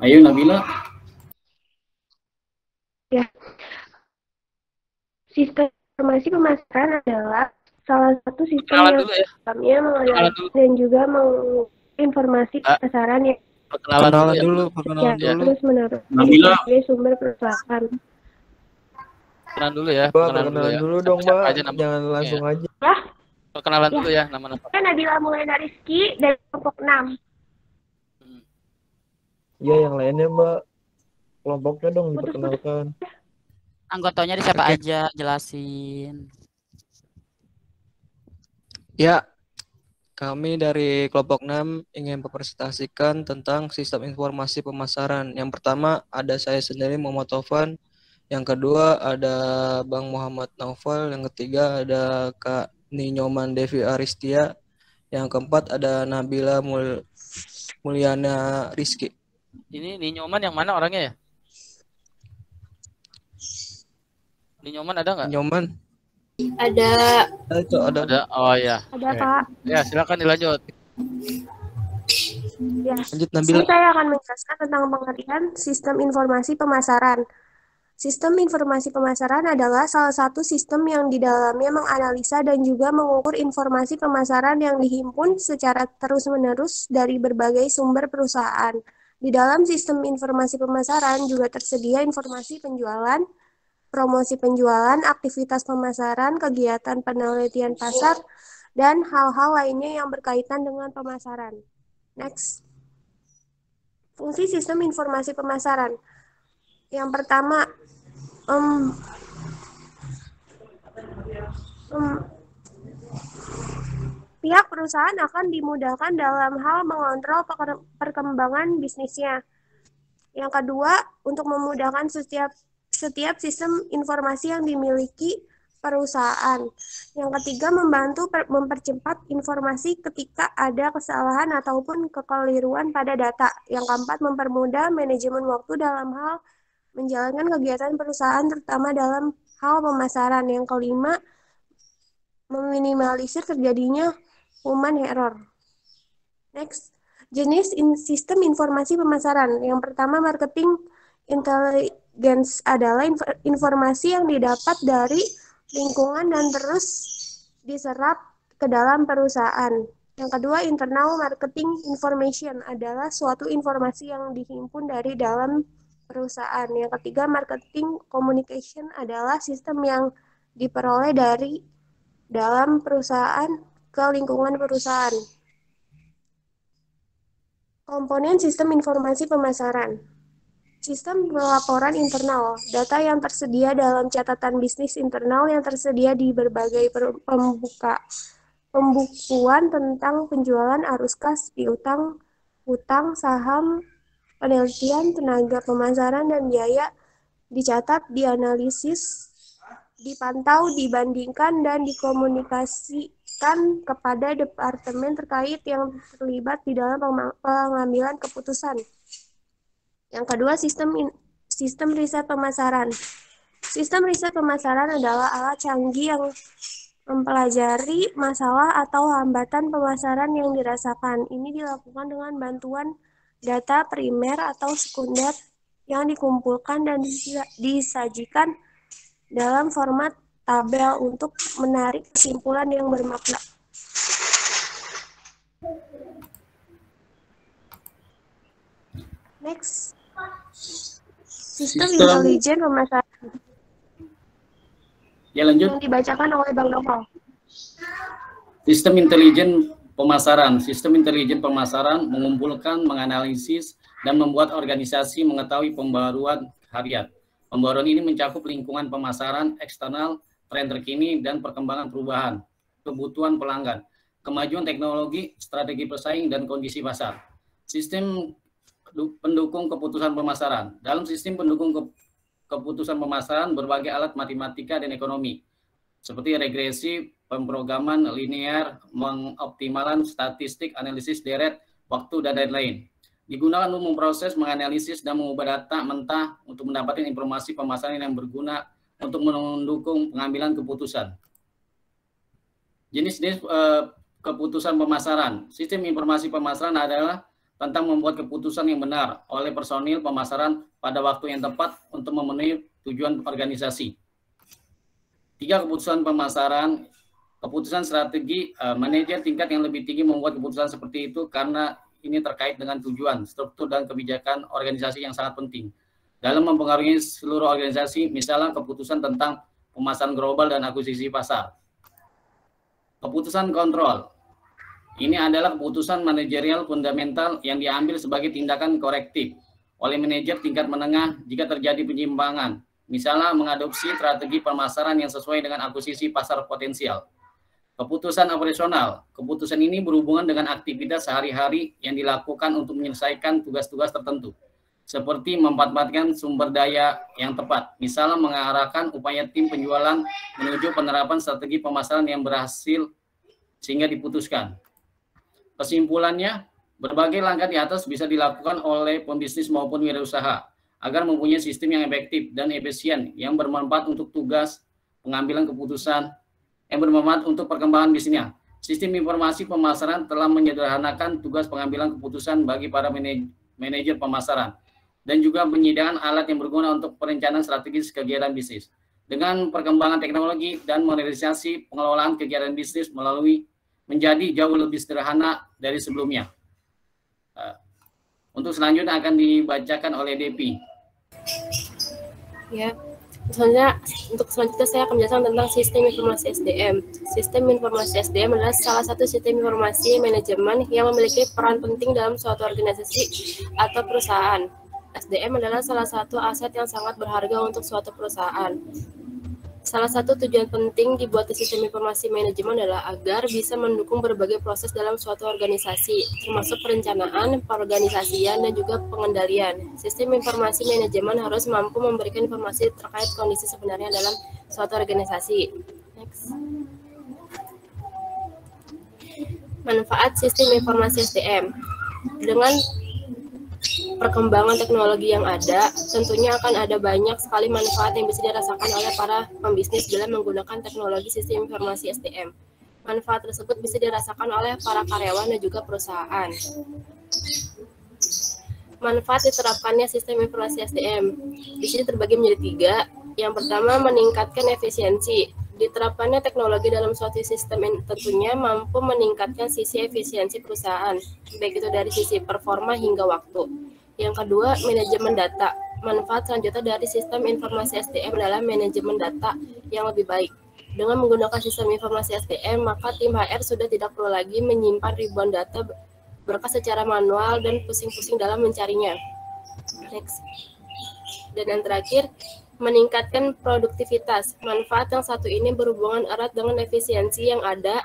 Ayo Nabila. Ya. Sistem informasi pemasaran adalah salah satu sistem yang dalamnya mengenali dan juga menginformasi pemasaran yang Perkenalan dulu. terus menerus sebagai sumber perusahaan. Perkenalan dulu dong, Mbak. Jangan langsung aja. Perkenalan dulu ya nama-nama. Nabila Mulena Rizky dari kelompok 6. Iya, yang lainnya, Mbak. Kelompoknya dong diperkenalkan. Anggotanya siapa aja, jelasin. Ya, kami dari kelompok 6 ingin mempresentasikan tentang sistem informasi pemasaran. Yang pertama ada saya sendiri Muhammad Taufan, yang kedua ada Bang Muhammad Naufal, yang ketiga ada Kak Ninyoman Devi Aristia, yang keempat ada Nabila Mulyana Rizky. Ini Ninyoman yang mana orangnya ya? Ninyoman ada nggak? Ninyoman. Ada. Itu ada. Oh ya. Ada Pak. Ya silakan dilanjut. Ya. Lanjut Nabila. Saya akan menjelaskan tentang pengertian sistem informasi pemasaran. Sistem informasi pemasaran adalah salah satu sistem yang di dalamnya menganalisa dan juga mengukur informasi pemasaran yang dihimpun secara terus-menerus dari berbagai sumber perusahaan. Di dalam sistem informasi pemasaran juga tersedia informasi penjualan, promosi penjualan, aktivitas pemasaran, kegiatan penelitian pasar, dan hal-hal lainnya yang berkaitan dengan pemasaran. Next. Fungsi sistem informasi pemasaran. Yang pertama, pihak perusahaan akan dimudahkan dalam hal mengontrol perkembangan bisnisnya. Yang kedua, untuk memudahkan setiap sistem informasi yang dimiliki perusahaan. Yang ketiga, membantu mempercepat informasi ketika ada kesalahan ataupun kekeliruan pada data. Yang keempat, mempermudah manajemen waktu dalam hal menjalankan kegiatan perusahaan, terutama dalam hal pemasaran. Yang kelima, meminimalisir terjadinya human error. Next, jenis sistem informasi pemasaran. Yang pertama, marketing intelligence adalah informasi yang didapat dari lingkungan dan terus diserap ke dalam perusahaan. Yang kedua, internal marketing information adalah suatu informasi yang dihimpun dari dalam perusahaan. Yang ketiga, marketing communication adalah sistem yang diperoleh dari dalam perusahaan ke lingkungan perusahaan. Komponen sistem informasi pemasaran. Sistem pelaporan internal, data yang tersedia dalam catatan bisnis internal yang tersedia di berbagai pembukuan tentang penjualan, arus kas, piutang, hutang, saham, penelitian, tenaga pemasaran, dan biaya dicatat, dianalisis, dipantau, dibandingkan, dan dikomunikasikan kepada departemen terkait yang terlibat di dalam pengambilan keputusan. Yang kedua, sistem riset pemasaran. Sistem riset pemasaran adalah alat canggih yang mempelajari masalah atau hambatan pemasaran yang dirasakan. Ini dilakukan dengan bantuan data primer atau sekunder yang dikumpulkan dan disajikan dalam format tabel untuk menarik kesimpulan yang bermakna. Next. Sistem intelijen pemasaran. Ya lanjut. Yang dibacakan oleh Bang Novel. Sistem intelijen pemasaran. Sistem intelijen pemasaran mengumpulkan, menganalisis, dan membuat organisasi mengetahui pembaruan harian. Pembaruan ini mencakup lingkungan pemasaran, eksternal, tren terkini, dan perkembangan perubahan, kebutuhan pelanggan, kemajuan teknologi, strategi persaing, dan kondisi pasar. Sistem pendukung keputusan pemasaran. Dalam sistem pendukung keputusan pemasaran, berbagai alat matematika dan ekonomi seperti regresi, pemrograman linear, mengoptimalkan statistik, analisis deret, waktu, dan lain-lain. Digunakan untuk memproses, menganalisis, dan mengubah data mentah untuk mendapatkan informasi pemasaran yang berguna untuk mendukung pengambilan keputusan. Jenis-jenis keputusan pemasaran. Sistem informasi pemasaran adalah tentang membuat keputusan yang benar oleh personil pemasaran pada waktu yang tepat untuk memenuhi tujuan organisasi. 3 keputusan pemasaran. Keputusan strategi, manajer tingkat yang lebih tinggi membuat keputusan seperti itu karena ini terkait dengan tujuan, struktur, dan kebijakan organisasi yang sangat penting dalam mempengaruhi seluruh organisasi, misalnya keputusan tentang pemasaran global dan akuisisi pasar. Keputusan kontrol. Ini adalah keputusan manajerial fundamental yang diambil sebagai tindakan korektif oleh manajer tingkat menengah jika terjadi penyimpangan, misalnya mengadopsi strategi pemasaran yang sesuai dengan akuisisi pasar potensial. Keputusan operasional. Keputusan ini berhubungan dengan aktivitas sehari-hari yang dilakukan untuk menyelesaikan tugas-tugas tertentu, seperti memanfaatkan sumber daya yang tepat, misalnya mengarahkan upaya tim penjualan menuju penerapan strategi pemasaran yang berhasil sehingga diputuskan. Kesimpulannya, berbagai langkah di atas bisa dilakukan oleh pembisnis maupun wirausaha agar mempunyai sistem yang efektif dan efisien yang bermanfaat untuk tugas pengambilan keputusan, yang bermanfaat untuk perkembangan bisnisnya. Sistem informasi pemasaran telah menyederhanakan tugas pengambilan keputusan bagi para manajer pemasaran dan juga penyediaan alat yang berguna untuk perencanaan strategis kegiatan bisnis. Dengan perkembangan teknologi dan modernisasi, pengelolaan kegiatan bisnis melalui menjadi jauh lebih sederhana dari sebelumnya. Untuk selanjutnya akan dibacakan oleh Depi. Ya, untuk selanjutnya saya akan menjelaskan tentang sistem informasi SDM. Sistem informasi SDM adalah salah satu sistem informasi manajemen yang memiliki peran penting dalam suatu organisasi atau perusahaan. SDM adalah salah satu aset yang sangat berharga untuk suatu perusahaan. Salah satu tujuan penting dibuat sistem informasi manajemen adalah agar bisa mendukung berbagai proses dalam suatu organisasi, termasuk perencanaan, perorganisasian, dan juga pengendalian. Sistem informasi manajemen harus mampu memberikan informasi terkait kondisi sebenarnya dalam suatu organisasi. Next. Manfaat sistem informasi SDM. Dengan perkembangan teknologi yang ada, tentunya akan ada banyak sekali manfaat yang bisa dirasakan oleh para pembisnis dalam menggunakan teknologi sistem informasi SDM. Manfaat tersebut bisa dirasakan oleh para karyawan dan juga perusahaan. Manfaat diterapkannya sistem informasi SDM. Di sini terbagi menjadi 3. Yang pertama, meningkatkan efisiensi. Diterapkannya teknologi dalam suatu sistem tentunya mampu meningkatkan sisi efisiensi perusahaan, baik itu dari sisi performa hingga waktu. Yang kedua, manajemen data. Manfaat selanjutnya dari sistem informasi SDM adalah manajemen data yang lebih baik. Dengan menggunakan sistem informasi SDM, maka tim HR sudah tidak perlu lagi menyimpan ribuan data berkas secara manual dan pusing-pusing dalam mencarinya. Next. Dan yang terakhir, meningkatkan produktivitas. Manfaat yang satu ini berhubungan erat dengan efisiensi yang ada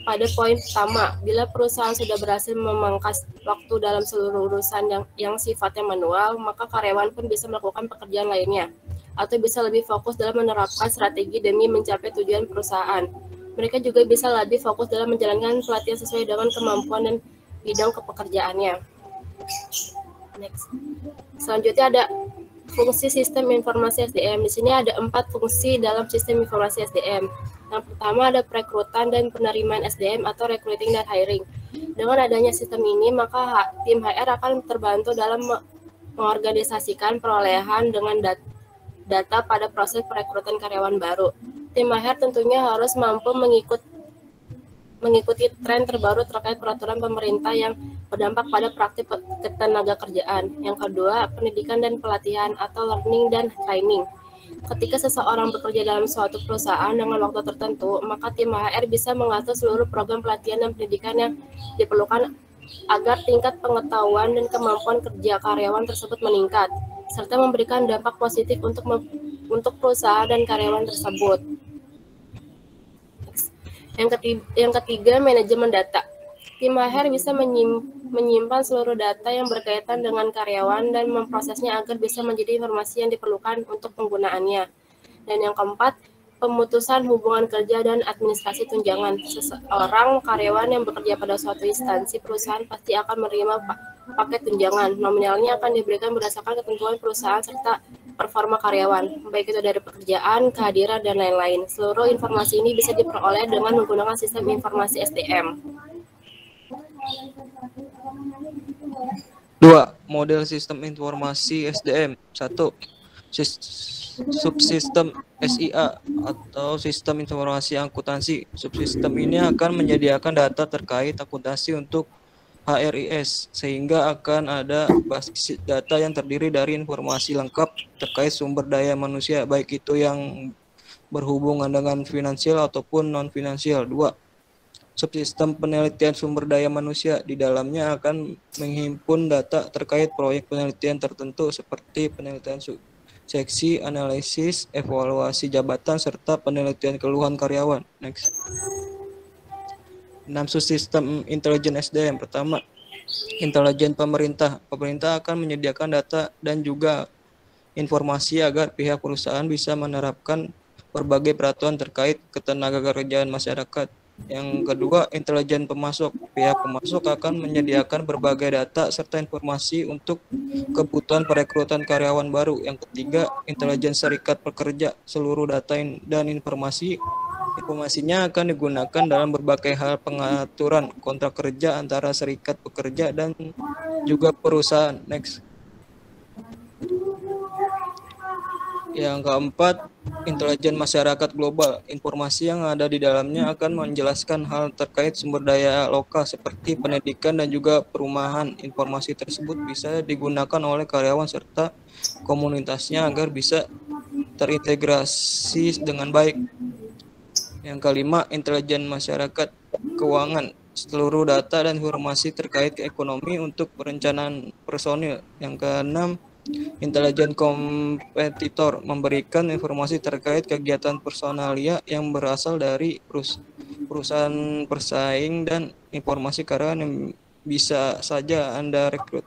pada poin pertama. Bila perusahaan sudah berhasil memangkas waktu dalam seluruh urusan yang sifatnya manual, maka karyawan pun bisa melakukan pekerjaan lainnya, atau bisa lebih fokus dalam menerapkan strategi demi mencapai tujuan perusahaan. Mereka juga bisa lebih fokus dalam menjalankan pelatihan sesuai dengan kemampuan dan bidang kepekerjaannya. Next. Selanjutnya ada fungsi sistem informasi SDM. Di sini ada 4 fungsi dalam sistem informasi SDM. Yang pertama ada perekrutan dan penerimaan SDM atau recruiting dan hiring. Dengan adanya sistem ini, maka tim HR akan terbantu dalam mengorganisasikan perolehan dengan data pada proses perekrutan karyawan baru. Tim HR tentunya harus mampu mengikuti tren terbaru terkait peraturan pemerintah yang berdampak pada praktik ketenaga kerjaan. Yang kedua, pendidikan dan pelatihan atau learning dan training. Ketika seseorang bekerja dalam suatu perusahaan dengan waktu tertentu, maka tim HR bisa mengatur seluruh program pelatihan dan pendidikan yang diperlukan agar tingkat pengetahuan dan kemampuan kerja karyawan tersebut meningkat, serta memberikan dampak positif untuk perusahaan dan karyawan tersebut. Yang ketiga, manajemen data. Tim HR bisa menyimpan seluruh data yang berkaitan dengan karyawan dan memprosesnya agar bisa menjadi informasi yang diperlukan untuk penggunaannya. Dan yang keempat, pemutusan hubungan kerja dan administrasi tunjangan. Seseorang karyawan yang bekerja pada suatu instansi perusahaan pasti akan menerima paket tunjangan. Nominalnya akan diberikan berdasarkan ketentuan perusahaan serta performa karyawan, baik itu dari pekerjaan, kehadiran, dan lain-lain. Seluruh informasi ini bisa diperoleh dengan menggunakan sistem informasi SDM. 2. Model sistem informasi SDM. 1. Subsistem SIA atau sistem informasi akuntansi. Subsistem ini akan menyediakan data terkait akuntansi untuk HRIS, sehingga akan ada basis data yang terdiri dari informasi lengkap terkait sumber daya manusia, baik itu yang berhubungan dengan finansial ataupun non-finansial. 2. Subsistem penelitian sumber daya manusia. Di dalamnya akan menghimpun data terkait proyek penelitian tertentu seperti penelitian seksi, analisis, evaluasi jabatan, serta penelitian keluhan karyawan. Next. 6. Subsistem intelijen SDM. Pertama, intelijen pemerintah. Pemerintah akan menyediakan data dan juga informasi agar pihak perusahaan bisa menerapkan berbagai peraturan terkait ketenagakerjaan masyarakat. Yang kedua, intelijen pemasok. Pihak pemasok akan menyediakan berbagai data serta informasi untuk kebutuhan perekrutan karyawan baru. Yang ketiga, intelijen serikat pekerja. Seluruh data dan informasinya akan digunakan dalam berbagai hal pengaturan kontrak kerja antara serikat pekerja dan juga perusahaan. Next. Yang keempat, intelijen masyarakat global. Informasi yang ada di dalamnya akan menjelaskan hal terkait sumber daya lokal seperti pendidikan dan juga perumahan. Informasi tersebut bisa digunakan oleh karyawan serta komunitasnya agar bisa terintegrasi dengan baik. Yang kelima, intelijen masyarakat keuangan. Seluruh data dan informasi terkait ekonomi untuk perencanaan personil. Yang keenam, intelijen kompetitor, memberikan informasi terkait kegiatan personalia yang berasal dari perusahaan persaing dan informasi karyawan yang bisa saja Anda rekrut.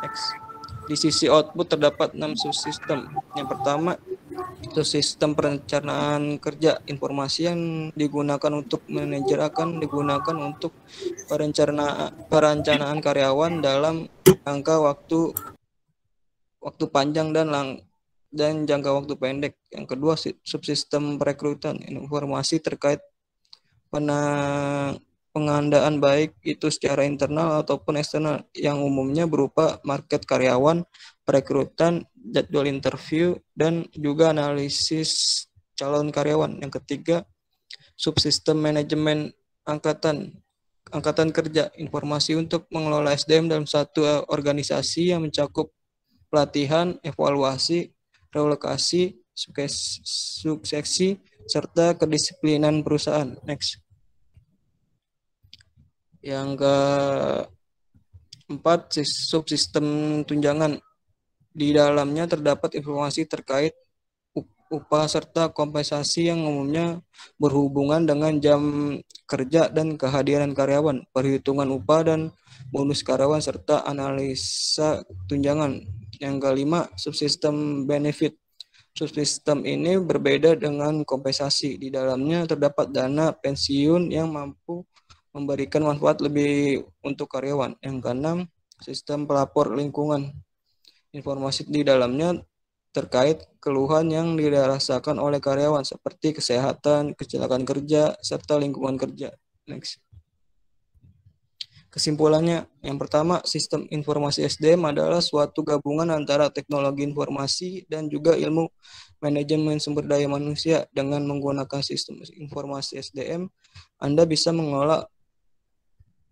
Next. Di sisi output terdapat 6 subsistem. Yang pertama, itu sistem perencanaan kerja. Informasi yang digunakan untuk manajer akan digunakan untuk perencanaan karyawan dalam jangka waktu panjang dan jangka waktu pendek. Yang kedua, subsistem perekrutan. Informasi terkait pengandaan baik itu secara internal ataupun eksternal, yang umumnya berupa market karyawan, perekrutan, jadwal interview, dan juga analisis calon karyawan. Yang ketiga, subsistem manajemen angkatan kerja. Informasi untuk mengelola SDM dalam satu organisasi yang mencakup pelatihan, evaluasi, relokasi, suksesi, serta kedisiplinan perusahaan. Next. Yang keempat, subsistem tunjangan. Di dalamnya terdapat informasi terkait upah serta kompensasi yang umumnya berhubungan dengan jam kerja dan kehadiran karyawan, perhitungan upah dan bonus karyawan, serta analisa tunjangan. Yang kelima, subsistem benefit. Subsistem ini berbeda dengan kompensasi. Di dalamnya terdapat dana pensiun yang mampu memberikan manfaat lebih untuk karyawan. Yang keenam, sistem pelapor lingkungan. Informasi di dalamnya terkait keluhan yang dirasakan oleh karyawan seperti kesehatan, kecelakaan kerja, serta lingkungan kerja. Next. Kesimpulannya, yang pertama, sistem informasi SDM adalah suatu gabungan antara teknologi informasi dan juga ilmu manajemen sumber daya manusia. Dengan menggunakan sistem informasi SDM, Anda bisa mengelola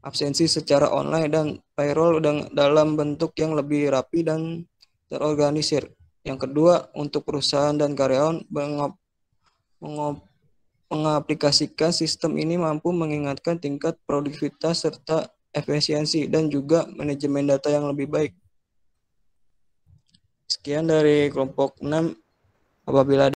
absensi secara online dan payroll dalam bentuk yang lebih rapi dan terorganisir. Yang kedua, untuk perusahaan dan karyawan, mengaplikasikan sistem ini mampu meningkatkan tingkat produktivitas serta efisiensi dan juga manajemen data yang lebih baik. Sekian dari kelompok 6. Apabila